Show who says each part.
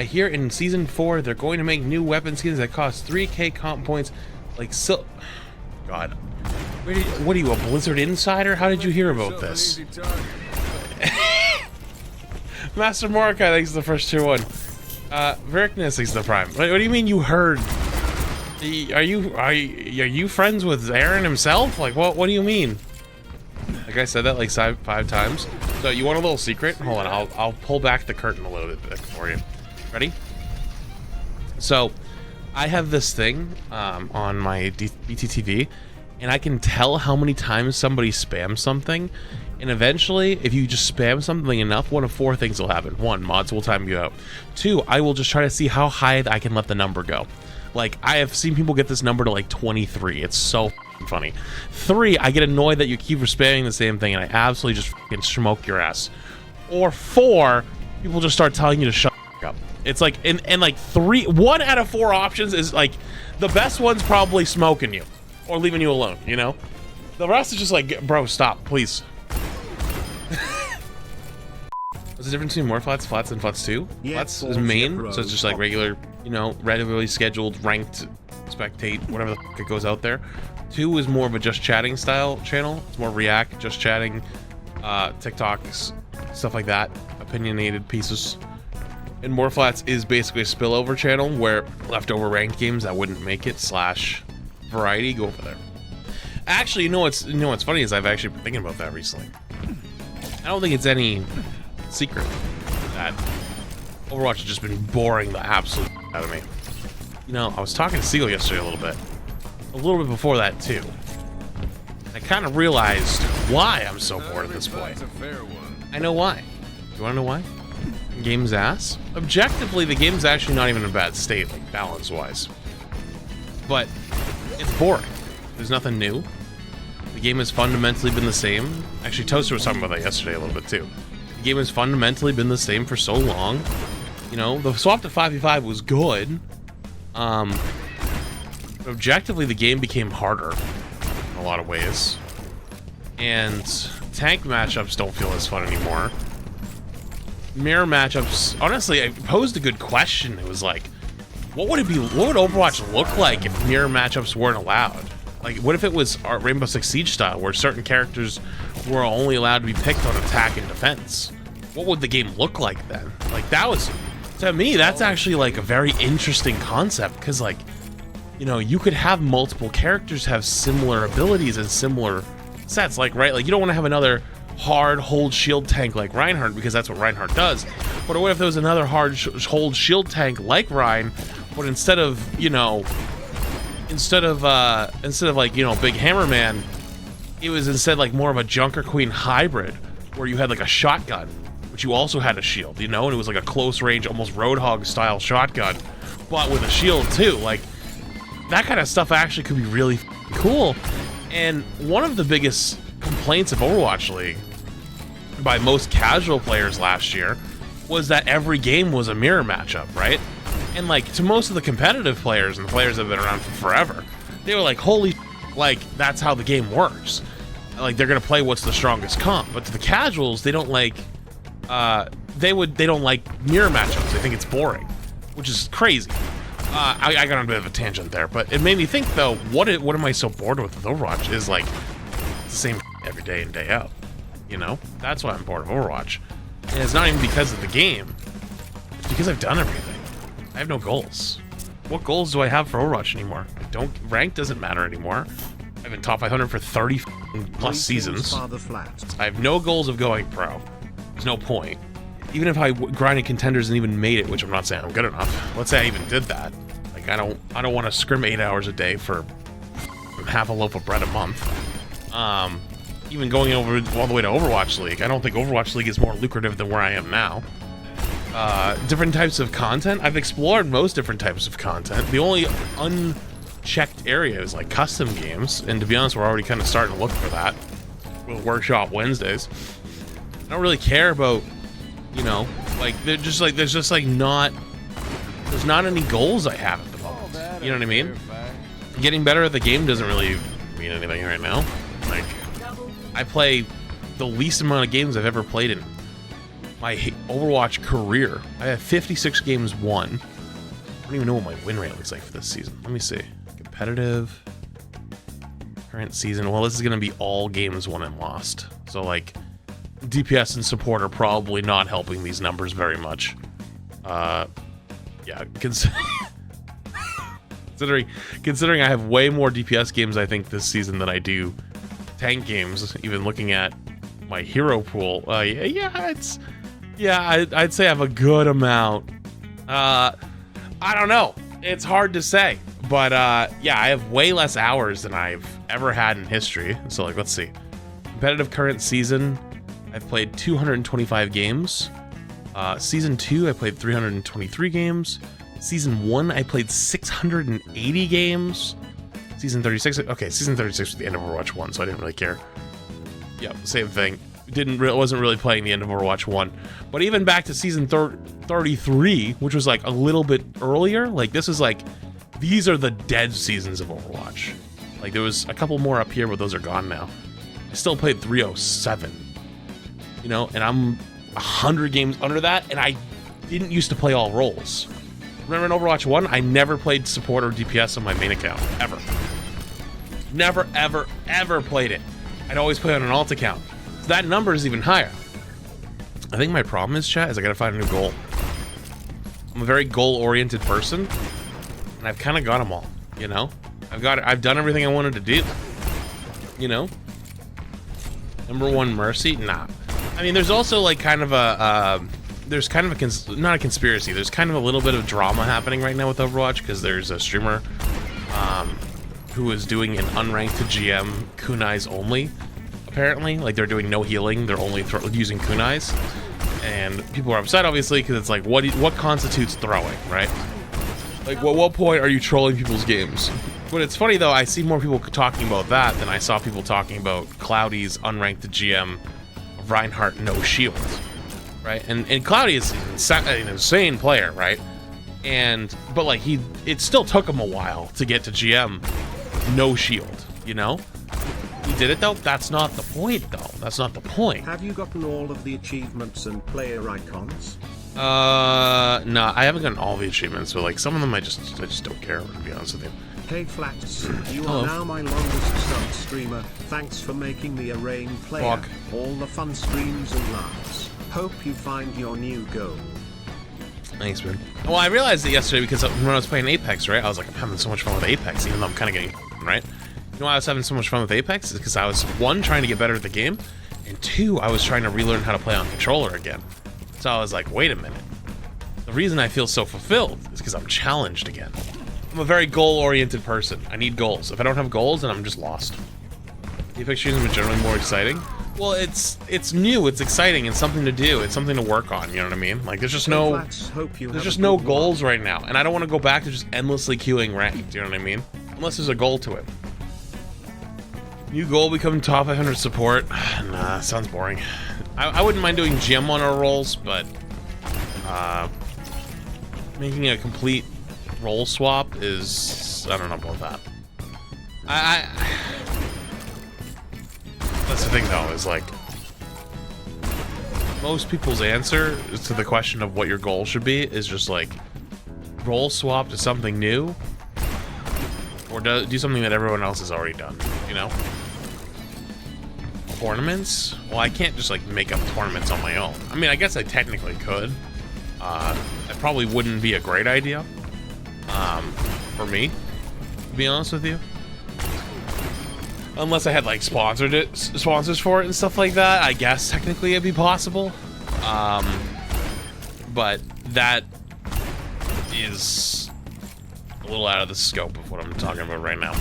Speaker 1: I hear in season 4 they're going to make new weapon skins that cost 3k comp points. Like, so, God, what are you, a Blizzard insider? How did you hear about this? Master Mordecai thinks the first tier 1. Verkness thinks the prime. What do you mean you heard? Are you friends with Aaron himself? Like, what do you mean? Like, I said that like 5 times. So you want a little secret? Hold on, I'll pull back the curtain a little bit for you. Ready? So I have this thing on my BTTV, and I can tell how many times somebody spams something, and eventually if you just spam something enough, one of 4 things will happen. 1, mods will time you out. 2, I will just try to see how high I can let the number go. Like, I have seen people get this number to like 23. It's so funny. 3, I get annoyed that you keep spamming the same thing, and I absolutely just fucking smoke your ass. Or 4, people just start telling you to shut up. It's like, and like 1 out of 4 options is like, the best one's probably smoking you or leaving you alone, you know? The rest is just like, bro, stop, please. What's the difference between more flats and flats 2?
Speaker 2: Yeah,
Speaker 1: Flats is main, so it's just like regular, you know, regularly scheduled, ranked, spectate, whatever the fuck it goes out there. 2 is more of a just chatting style channel. It's more React, just chatting, TikToks, stuff like that, opinionated pieces. And more flats is basically a spillover channel where leftover ranked games that wouldn't make it / variety go over there. Actually, you know what's funny is I've actually been thinking about that recently. I don't think it's any secret that Overwatch has just been boring the absolute out of me. You know, I was talking to Seal yesterday a little bit before that too. I kind of realized why I'm so bored at this point. I know why. You want to know why? The game's ass. Objectively, the game's actually not even in a bad state, like balance-wise. But it's boring. There's nothing new. The game has fundamentally been the same. Actually, Toaster was talking about that yesterday a little bit too. The game has fundamentally been the same for so long. You know, the swap to 5v5 was good. Objectively, the game became harder in a lot of ways. And tank matchups don't feel as fun anymore. Mirror matchups, honestly, I posed a good question. It was like, what would Overwatch look like if mirror matchups weren't allowed? Like, what if it was our Rainbow Six Siege style, where certain characters were only allowed to be picked on attack and defense? What would the game look like then? Like, that was, to me, that's actually like a very interesting concept, because like, you know, you could have multiple characters have similar abilities and similar sets, like, right? Like, you don't want to have another hard hold shield tank like Reinhardt, because that's what Reinhardt does. But what if there was another hard hold shield tank like Rein, but instead of, you know, instead of like, you know, Big Hammerman, it was instead like more of a Junker Queen hybrid, where you had like a shotgun, but you also had a shield, you know, and it was like a close range, almost Roadhog style shotgun, but with a shield too. Like, that kind of stuff actually could be really cool. And one of the biggest complaints of Overwatch League by most casual players last year was that every game was a mirror matchup, right? And like, to most of the competitive players and the players that have been around for forever, they were like, holy, like, that's how the game works. Like, they're gonna play what's the strongest comp. But to the casuals, they don't like, they don't like mirror matchups. They think it's boring, which is crazy. I got on a bit of a tangent there, but it made me think though, what am I so bored with Overwatch is like, it's the same every day in, day out. You know? That's why I'm bored of Overwatch. And it's not even because of the game. It's because I've done everything. I have no goals. What goals do I have for Overwatch anymore? Rank doesn't matter anymore. I've been top 500 for 30 plus seasons. I have no goals of going pro. There's no point. Even if I grinded contenders and even made it, which I'm not saying I'm good enough. Let's say I even did that. Like, I don't want to scrim 8 hours a day for half a loaf of bread a month. Even going all the way to Overwatch League, I don't think Overwatch League is more lucrative than where I am now. Different types of content. I've explored most different types of content. The only unchecked area is like custom games, and to be honest, we're already kind of starting to look for that with Workshop Wednesdays. I don't really care about, you know, like, there's not any goals I have at the moment. You know what I mean? Getting better at the game doesn't really mean anything right now. Like, I play the least amount of games I've ever played in my Overwatch career. I have 56 games won. I don't even know what my win rate looks like for this season. Let me see. Competitive. Current season. Well, this is going to be all games won and lost. So, like, DPS and support are probably not helping these numbers very much. Yeah, considering I have way more DPS games, I think, this season than I do tank games, even looking at my hero pool. I'd say I have a good amount. I don't know. It's hard to say. But, yeah, I have way less hours than I've ever had in history. So, like, let's see. Competitive current season, I've played 225 games. Season 2, I played 323 games. Season 1, I played 680 games. Season 36, okay, Season 36 was the end of Overwatch 1, so I didn't really care. Yep, same thing. Wasn't really playing the end of Overwatch 1. But even back to Season 33, which was like a little bit earlier, like this is like, these are the dead seasons of Overwatch. Like there was a couple more up here, but those are gone now. I still played 307, you know, and I'm 100 games under that, and I didn't used to play all roles. Remember in Overwatch 1, I never played support or DPS on my main account, ever. Never, ever, ever played it. I'd always play on an alt account. So that number is even higher. I think my problem is, chat, is I gotta find a new goal. I'm a very goal-oriented person, and I've kind of got them all, you know? I've done everything I wanted to do, you know? Number 1 Mercy? Nah. I mean, there's also like kind of a, there's kind of a, not a conspiracy, there's kind of a little bit of drama happening right now with Overwatch, because there's a streamer who is doing an unranked to GM kunais only, apparently. Like, they're doing no healing, they're only using kunais. And people are upset, obviously, because it's like, what constitutes throwing, right? Like, what point are you trolling people's games? But it's funny, though, I see more people talking about that than I saw people talking about Cloudy's unranked to GM Reinhardt no shield, right? And Cloudy is an insane player, right? But like it still took him a while to get to GM no shield, you know? He did it though. That's not the point though. That's not the point.
Speaker 2: Have you gotten all of the achievements and player icons?
Speaker 1: No, I haven't gotten all the achievements, but like some of them I just don't care, to be honest with you.
Speaker 2: Hey Flats, you are now my longest sub streamer. Thanks for making me a rain player.
Speaker 1: Fuck.
Speaker 2: All the fun streams and laughs. Hope you find your new goal.
Speaker 1: Thanks, man. Well, I realized it yesterday because when I was playing Apex, right? I was like, I'm having so much fun with Apex, even though I'm kind of getting right. You know why I was having so much fun with Apex? Is because I was, 1, trying to get better at the game, and 2, I was trying to relearn how to play on controller again. So I was like, wait a minute. The reason I feel so fulfilled is because I'm challenged again. I'm a very goal-oriented person. I need goals. If I don't have goals, then I'm just lost. Apex streams are generally more exciting. Well, it's new, it's exciting, it's something to do, it's something to work on, you know what I mean? Like, there's just no goals right now, and I don't want to go back to just endlessly queuing ranked, you know what I mean? Unless there's a goal to it. New goal, become top 500 support. Nah, sounds boring. I wouldn't mind doing GM on our roles, but making a complete role swap is, I don't know about that. That's the thing though, is like, most people's answer to the question of what your goal should be is just like, role swap to something new, or do something that everyone else has already done, you know? Tournaments? Well, I can't just like make up tournaments on my own. I mean, I guess I technically could. It probably wouldn't be a great idea, for me, to be honest with you. Unless I had like sponsors for it and stuff like that, I guess technically it'd be possible. But that is a little out of the scope of what I'm talking about right now.